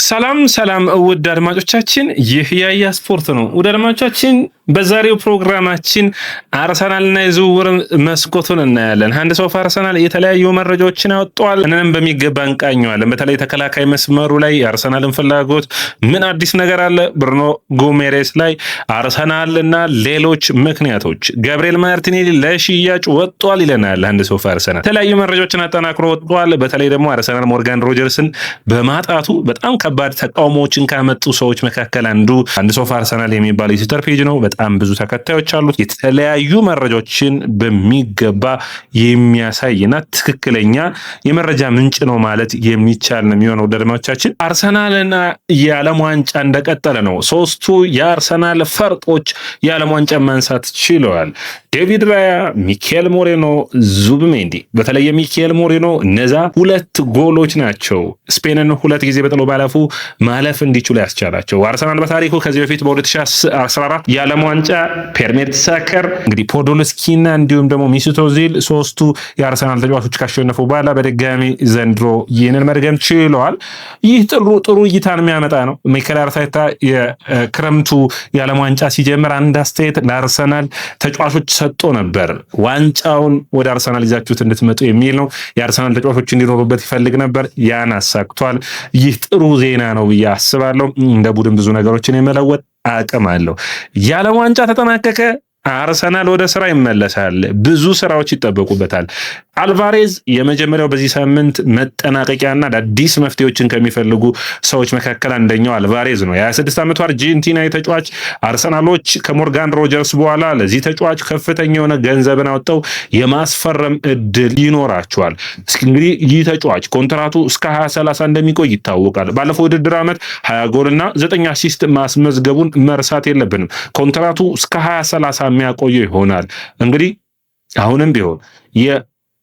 ሰላም ውድ አድማጮቻችን፣ ይህ ያያ ስፖርት ነው። ውድ አድማጮቻችን በዛሬው ፕሮግራማችን አርሰናልና የዝውውር መስኮቱን እናያለን። አንድ ሰው አርሰናል የተለያዩ መረጃዎችን ያወጣዋል። እነንም በሚገባ እንቃኘዋለን። በተለይ ተከላካይ መስመሩ ላይ የአርሰናልን ፍላጎት ምን አዲስ ነገር አለ፣ ብሩኖ ጉሜሬስ ላይ አርሰናልና ሌሎች ምክንያቶች፣ ገብርኤል ማርቲኔሊ ለሽያጭ ወጥቷል ይለናል። አንድ ሰው አርሰናል የተለያዩ መረጃዎችን አጠናክሮ ወጥቷል። በተለይ ደግሞ አርሰናል ሞርጋን ሮጀርስን በማጣቱ በጣም ከባድ ተቃውሞዎችን ካመጡ ሰዎች መካከል አንድ ሰው አርሰናል የሚባል የትዊተር ፔጅ ነው። በጣም ብዙ ተከታዮች አሉት። የተለያዩ መረጃዎችን በሚገባ የሚያሳይና ትክክለኛ የመረጃ ምንጭ ነው ማለት የሚቻል ነው የሚሆነው። ደድማዎቻችን አርሰናልና የዓለም ዋንጫ እንደቀጠለ ነው። ሶስቱ የአርሰናል ፈርጦች የዓለም ዋንጫ ማንሳት ችለዋል። ዴቪድ ራያ፣ ሚኬል ሞሬኖ፣ ዙብሜንዲ። በተለይ ሚኬል ሞሬኖ እነዛ ሁለት ጎሎች ናቸው ስፔንን ሁለት ጊዜ በጥሎ ባለፉ ማለፍ እንዲችሉ ያስቻላቸው። አርሰናል በታሪኩ ከዚህ በፊት በ2014 የዓለም ዋንጫ ፔርሜት ሳከር እንግዲህ ፖዶልስኪና እንዲሁም ደግሞ ሚሱት ኦዚል ሶስቱ የአርሰናል ተጫዋቾች ካሸነፉ በኋላ በድጋሚ ዘንድሮ ይህንን መድገም ችለዋል። ይህ ጥሩ እይታን የሚያመጣ ነው። ሚኬል አርቴታ የክረምቱ የዓለም ዋንጫ ሲጀምር አንድ አስተያየት ለአርሰናል ተጫዋቾች ሰጥቶ ነበር። ዋንጫውን ወደ አርሰናል ይዛችሁት እንድትመጡ የሚል ነው። የአርሰናል ተጫዋቾች እንዲኖሩበት ይፈልግ ነበር። ያን አሳክቷል። ይህ ጥሩ ዜና ነው ብዬ አስባለሁ። እንደ ቡድን ብዙ ነገሮችን የመለወጥ አቅም አለው። የዓለም ዋንጫ ተጠናቀቀ። አርሰናል ወደ ስራ ይመለሳል። ብዙ ስራዎች ይጠበቁበታል። አልቫሬዝ የመጀመሪያው በዚህ ሳምንት መጠናቀቂያና አዳዲስ መፍትሄዎችን ከሚፈልጉ ሰዎች መካከል አንደኛው አልቫሬዝ ነው። የ26 ዓመቱ አርጀንቲናዊ ተጫዋች አርሰናሎች ከሞርጋን ሮጀርስ በኋላ ለዚህ ተጫዋች ከፍተኛ የሆነ ገንዘብን አውጥተው የማስፈረም እድል ይኖራቸዋል። እንግዲህ ይህ ተጫዋች ኮንትራቱ እስከ 2030 እንደሚቆይ ይታወቃል። ባለፈው ውድድር ዓመት 20 ጎልና 9 አሲስት ማስመዝገቡን መርሳት የለብንም። ኮንትራቱ እስከ 2030 የሚያቆየው ይሆናል። እንግዲህ አሁንም ቢሆን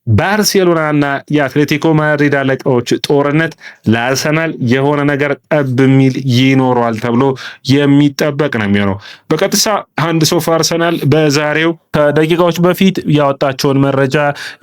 ባርሴሎናና የአትሌቲኮ ማድሪድ አለቃዎች ጦርነት ለአርሰናል የሆነ ነገር ጠብ የሚል ይኖረዋል ተብሎ የሚጠበቅ ነው የሚሆነው። በቀጥታ አንድ ሰው አርሰናል በዛሬው ከደቂቃዎች በፊት ያወጣቸውን መረጃ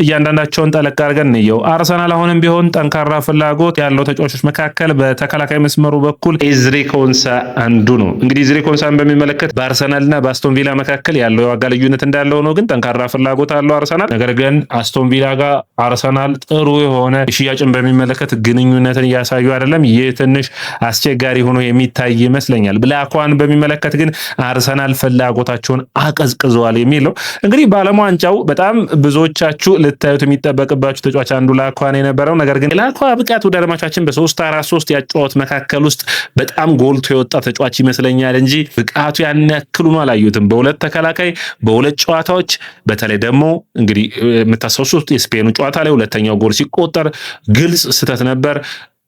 እያንዳንዳቸውን ጠለቅ አድርገን እንየው። አርሰናል አሁንም ቢሆን ጠንካራ ፍላጎት ያለው ተጫዋቾች መካከል በተከላካይ መስመሩ በኩል ኤዝሪ ኮንሳ አንዱ ነው። እንግዲህ ኤዝሪ ኮንሳን በሚመለከት በአርሰናልና በአስቶን ቪላ መካከል ያለው የዋጋ ልዩነት እንዳለው ነው። ግን ጠንካራ ፍላጎት አለው አርሰናል። ነገር ግን አስቶን ቪላ ጋር አርሰናል ጥሩ የሆነ ሽያጭን በሚመለከት ግንኙነትን እያሳዩ አይደለም። ይህ ትንሽ አስቸጋሪ ሆኖ የሚታይ ይመስለኛል። ብላኳን በሚመለከት ግን አርሰናል ፍላጎታቸውን አቀዝቅዘዋል የሚል ነው። እንግዲህ በዓለም ዋንጫው በጣም ብዙዎቻችሁ ልታዩት የሚጠበቅባችሁ ተጫዋች አንዱ ላኳን የነበረው ነገር ግን ላኳ ብቃቱ ደረማቻችን በ3-4-3 ያጫወት መካከል ውስጥ በጣም ጎልቶ የወጣ ተጫዋች ይመስለኛል እንጂ ብቃቱ ያን ያክል ነው አላዩትም። በሁለት ተከላካይ በሁለት ጨዋታዎች በተለይ ደግሞ እንግዲህ የምታስታውሱት የስፔኑ ጨዋታ ላይ ሁለተኛው ጎል ሲቆጠር ግልጽ ስህተት ነበር።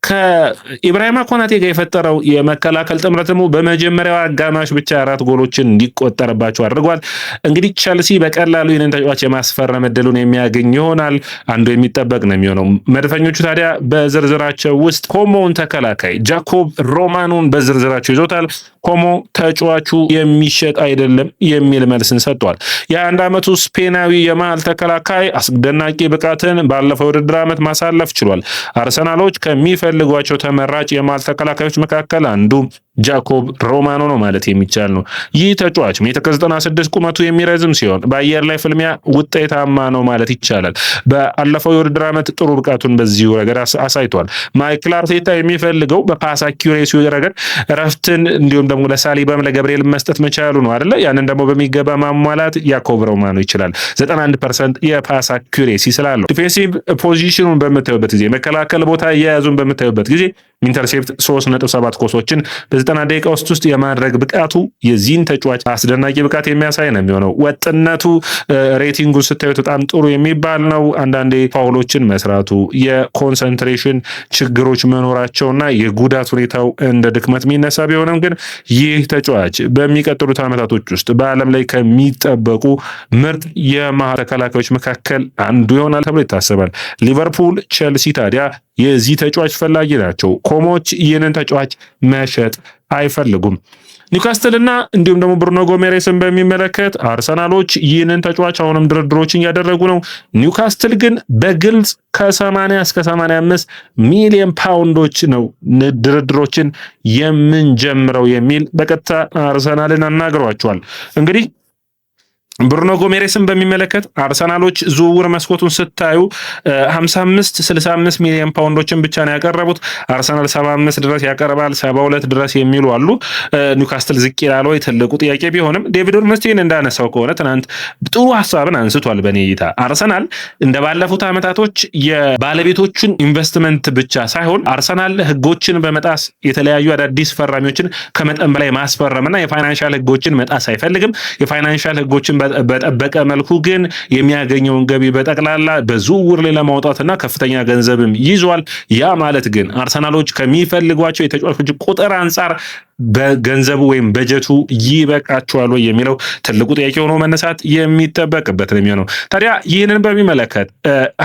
ከኢብራሂማ ኮናቴ ጋር የፈጠረው የመከላከል ጥምረት ደግሞ በመጀመሪያው አጋማሽ ብቻ 4 ጎሎችን እንዲቆጠርባቸው አድርጓል። እንግዲህ ቸልሲ በቀላሉ ይህንን ተጫዋች የማስፈረም እድሉን የሚያገኝ ይሆናል። አንዱ የሚጠበቅ ነው የሚሆነው። መድፈኞቹ ታዲያ በዝርዝራቸው ውስጥ ኮሞውን ተከላካይ ጃኮብ ሮማኖን በዝርዝራቸው ይዞታል። ኮሞ ተጫዋቹ የሚሸጥ አይደለም የሚል መልስን ሰጥቷል። የ21 ዓመቱ ስፔናዊ የመሃል ተከላካይ አስደናቂ ብቃትን ባለፈው ውድድር ዓመት ማሳለፍ ችሏል። አርሰናሎች ከሚፈልጓቸው ተመራጭ የመሃል ተከላካዮች መካከል አንዱ ጃኮብ ሮማኖ ነው ማለት የሚቻል ነው። ይህ ተጫዋች 1.96 ቁመቱ የሚረዝም ሲሆን በአየር ላይ ፍልሚያ ውጤታማ ነው ማለት ይቻላል። ባለፈው የውድድር ዓመት ጥሩ ብቃቱን በዚሁ ረገድ አሳይቷል። ማይክል አርቴታ የሚፈልገው በፓስ አኪዩሬሲው ረገድ ረፍትን እንዲሁም ደግሞ ለሳሊባም ለገብርኤል መስጠት መቻሉ ነው አይደለ? ያንን ደግሞ በሚገባ ማሟላት ያኮብ ሮማኖ ይችላል። 91% የፓስ አኪዩሬሲ ስላለው ዲፌንሲቭ ፖዚሽኑን በምታዩበት ጊዜ መከላከል ቦታ እየያዙን በምታዩበት ጊዜ ኢንተርሴፕት 3.7 ኮሶችን በ90 ደቂቃ ውስጥ የማድረግ ብቃቱ የዚህን ተጫዋች አስደናቂ ብቃት የሚያሳይ ነው የሚሆነው። ወጥነቱ ሬቲንጉ ስታዩት በጣም ጥሩ የሚባል ነው። አንዳንዴ ፋውሎችን መስራቱ፣ የኮንሰንትሬሽን ችግሮች መኖራቸውና የጉዳት ሁኔታው እንደ ድክመት የሚነሳ ቢሆንም ግን ይህ ተጫዋች በሚቀጥሉት ዓመታቶች ውስጥ በዓለም ላይ ከሚጠበቁ ምርጥ የመሃል ተከላካዮች መካከል አንዱ ይሆናል ተብሎ ይታሰባል። ሊቨርፑል፣ ቼልሲ ታዲያ የዚህ ተጫዋች ፈላጊ ናቸው። ኮሞች ይህንን ተጫዋች መሸጥ አይፈልጉም። ኒውካስትልና እንዲሁም ደግሞ ብሩኖ ጎሜሬስን በሚመለከት አርሰናሎች ይህንን ተጫዋች አሁንም ድርድሮችን እያደረጉ ነው። ኒውካስትል ግን በግልጽ ከ80 እስከ 85 ሚሊዮን ፓውንዶች ነው ድርድሮችን የምንጀምረው የሚል በቀጥታ አርሰናልን አናግሯቸዋል። እንግዲህ ብሩኖ ጎሜሬስን በሚመለከት አርሰናሎች ዝውውር መስኮቱን ስታዩ 55-65 ሚሊዮን ፓውንዶችን ብቻ ነው ያቀረቡት። አርሰናል 75 ድረስ ያቀርባል፣ 72 ድረስ የሚሉ አሉ። ኒውካስትል ዝቅ ይላል ወይ ትልቁ ጥያቄ ቢሆንም ዴቪድ ኦርንስቲን እንዳነሳው ከሆነ ትናንት ጥሩ ሀሳብን አንስቷል። በኔ እይታ አርሰናል እንደ ባለፉት ዓመታቶች የባለቤቶቹን ኢንቨስትመንት ብቻ ሳይሆን አርሰናል ህጎችን በመጣስ የተለያዩ አዳዲስ ፈራሚዎችን ከመጠን በላይ ማስፈረምና የፋይናንሻል ህጎችን መጣስ አይፈልግም። የፋይናንሻል ህጎችን በጠበቀ መልኩ ግን የሚያገኘውን ገቢ በጠቅላላ በዝውውር ላይ ለማውጣትና ከፍተኛ ገንዘብም ይዟል። ያ ማለት ግን አርሰናሎች ከሚፈልጓቸው የተጫዋቾች ቁጥር አንጻር በገንዘቡ ወይም በጀቱ ይበቃቸዋል ወይ የሚለው ትልቁ ጥያቄ ሆኖ መነሳት የሚጠበቅበት ነው የሚሆነው። ታዲያ ይህንን በሚመለከት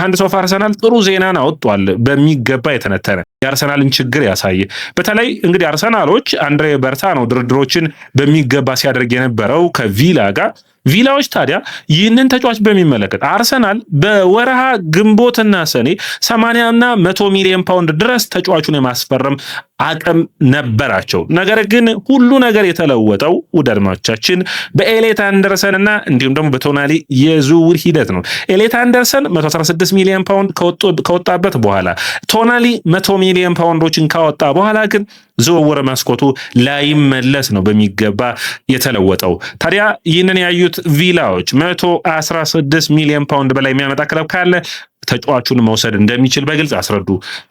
ሃንድስ ኦፍ አርሰናል ጥሩ ዜናን አወጧል፣ በሚገባ የተነተነ የአርሰናልን ችግር ያሳየ። በተለይ እንግዲህ አርሰናሎች አንድሬ በርታ ነው ድርድሮችን በሚገባ ሲያደርግ የነበረው ከቪላ ጋር። ቪላዎች ታዲያ ይህንን ተጫዋች በሚመለከት አርሰናል በወረሃ ግንቦትና ሰኔ 80 እና 100 ሚሊዮን ፓውንድ ድረስ ተጫዋቹን የማስፈረም አቅም ነበራቸው። ነገር ግን ሁሉ ነገር የተለወጠው ውድ አድማጮቻችን በኤሌት አንደርሰን እና እንዲሁም ደግሞ በቶናሊ የዝውውር ሂደት ነው። ኤሌት አንደርሰን 116 ሚሊዮን ፓውንድ ከወጣበት በኋላ ቶናሊ 100 ሚሊዮን ፓውንዶችን ካወጣ በኋላ ግን ዝውውር መስኮቱ ላይመለስ ነው በሚገባ የተለወጠው። ታዲያ ይህንን ያዩት ቪላዎች 116 ሚሊዮን ፓውንድ በላይ የሚያመጣ ክለብ ካለ ተጫዋቹን መውሰድ እንደሚችል በግልጽ አስረዱ።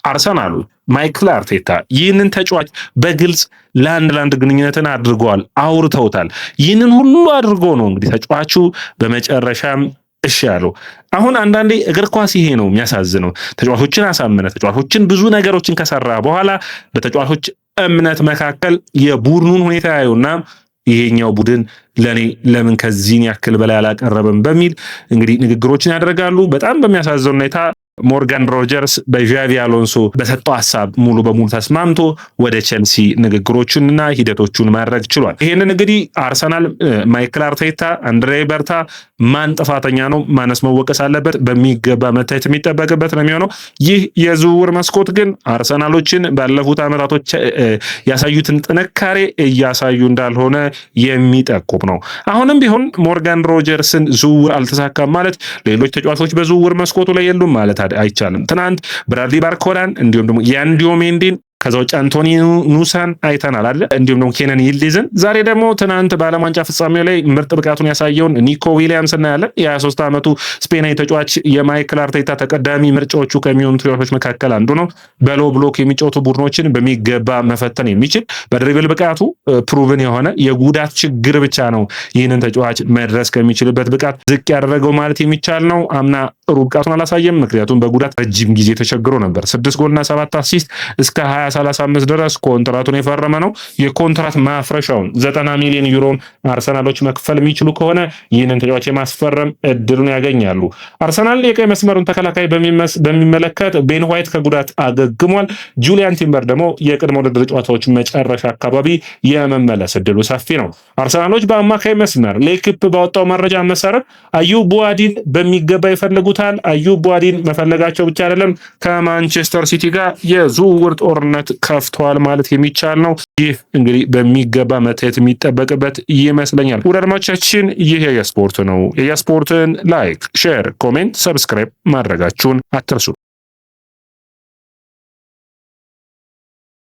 አርሰናሉ ማይክል አርቴታ ይህንን ተጫዋች በግልጽ ለአንድ ግንኙነትን አድርገዋል፣ አውርተውታል። ይህንን ሁሉ አድርጎ ነው እንግዲህ ተጫዋቹ በመጨረሻም እሺ ያለው። አሁን አንዳንዴ እግር ኳስ ይሄ ነው የሚያሳዝነው። ተጫዋቾችን አሳመነ፣ ተጫዋቾችን ብዙ ነገሮችን ከሰራ በኋላ በተጫዋቾች እምነት መካከል የቡድኑን ሁኔታ ያዩና ይሄኛው ቡድን ለኔ ለምን ከዚህን ያክል በላይ አላቀረበም በሚል እንግዲህ ንግግሮችን ያደርጋሉ። በጣም በሚያሳዝን ሁኔታ ሞርጋን ሮጀርስ በዣቪ አሎንሶ በሰጠው ሀሳብ ሙሉ በሙሉ ተስማምቶ ወደ ቼልሲ ንግግሮቹንና ሂደቶቹን ማድረግ ችሏል። ይሄንን እንግዲህ አርሰናል ማይክል አርቴታ፣ አንድሬ በርታ ማን ጥፋተኛ ነው ማነስ መወቀስ አለበት በሚገባ መታየት የሚጠበቅበት ነው የሚሆነው። ይህ የዝውውር መስኮት ግን አርሰናሎችን ባለፉት ዓመታቶች ያሳዩትን ጥንካሬ እያሳዩ እንዳልሆነ የሚጠቁም ነው። አሁንም ቢሆን ሞርጋን ሮጀርስን ዝውውር አልተሳካም ማለት ሌሎች ተጫዋቾች በዝውውር መስኮቱ ላይ የሉም ማለት አይቻልም። ትናንት ብራድሊ ባርኮላን እንዲሁም ደግሞ ያንዲዮ ሜንዲን ከዛ ውጭ አንቶኒ ኑሳን አይተናል አይደል? እንዲሁም ደግሞ ኬነን ይልዲዝን፣ ዛሬ ደግሞ ትናንት በዓለም ዋንጫ ፍጻሜው ላይ ምርጥ ብቃቱን ያሳየውን ኒኮ ዊሊያምስ እናያለን። የ23 ዓመቱ ስፔናዊ ተጫዋች የማይክል አርቴታ ተቀዳሚ ምርጫዎቹ ከሚሆኑ ተጫዋቾች መካከል አንዱ ነው። በሎ ብሎክ የሚጫወቱ ቡድኖችን በሚገባ መፈተን የሚችል በድሪብል ብቃቱ ፕሩቭን የሆነ የጉዳት ችግር ብቻ ነው ይህንን ተጫዋች መድረስ ከሚችልበት ብቃት ዝቅ ያደረገው ማለት የሚቻል ነው። አምና ጥሩ ብቃቱን አላሳየም፣ ምክንያቱም በጉዳት ረጅም ጊዜ ተቸግሮ ነበር። 6 ጎልና 7 አሲስት እስከ 2035 ድረስ ኮንትራቱን የፈረመ ነው። የኮንትራት ማፍረሻውን 90 ሚሊዮን ዩሮን አርሰናሎች መክፈል የሚችሉ ከሆነ ይህንን ተጫዋች የማስፈረም እድሉን ያገኛሉ። አርሰናል የቀይ መስመሩን ተከላካይ በሚመለከት ቤን ዋይት ከጉዳት አገግሟል። ጁሊያን ቲምበር ደግሞ የቅድመ ውድድር ጨዋታዎች መጨረሻ አካባቢ የመመለስ እድሉ ሰፊ ነው። አርሰናሎች በአማካይ መስመር ሌክፕ ባወጣው መረጃ መሰረት አዩብ ቡዋዲን በሚገባ ይፈልጉታል። አዩብ ቡዋዲን መፈለጋቸው ብቻ አይደለም፣ ከማንቸስተር ሲቲ ጋር የዝውውር ጦርነት ከፍተዋል ማለት የሚቻል ነው። ይህ እንግዲህ በሚገባ መታየት የሚጠበቅበት ይመስለኛል። ውድ አድማጮቻችን ይህ የስፖርት ነው። የስፖርትን ላይክ፣ ሼር፣ ኮሜንት፣ ሰብስክራይብ ማድረጋችሁን አትርሱ።